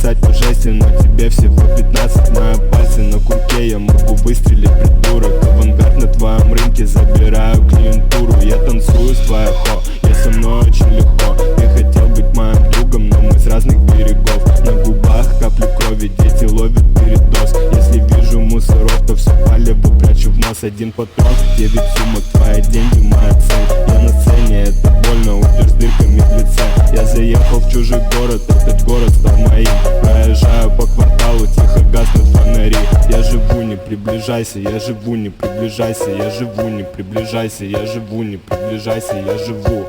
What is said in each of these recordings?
писать по жести, но тебе всего 15. Мои пальцы на курке, я могу выстрелить, придурок. Авангард на твоем рынке, забираю клиентуру. Я танцую с твоей хо, я со мной очень легко. Ты хотел быть моим другом, но мы с разных берегов. На губах капли крови, дети ловят передоз. Если вижу мусоров, то все палево прячу в нос. Один патрон, 9 сумок, твои деньги, моя цель. Я на сцене, это больно, умер с дырками в лице. Я заехал в чужой город, этот город стал моим. Проезжаю по кварталу, тихо гаснут фонари. Я живу, не приближайся, я живу, не приближайся. Я живу, не приближайся, я живу, не приближайся, я живу.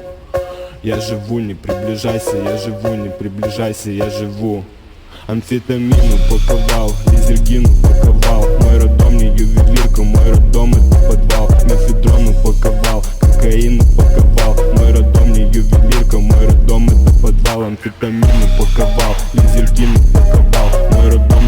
Я живу, не приближайся, я живу, не приближайся, я живу. Амфетамин упаковал, лизергин упаковал. Мой роддом не ювелирка, мой роддом это подвал. Мефедрон упаковал, кокаин упаковал. Мой роддом не ювелирка, мой роддом это подвал. Амфетамин упаковал, лизергин упаковал. Мой роддом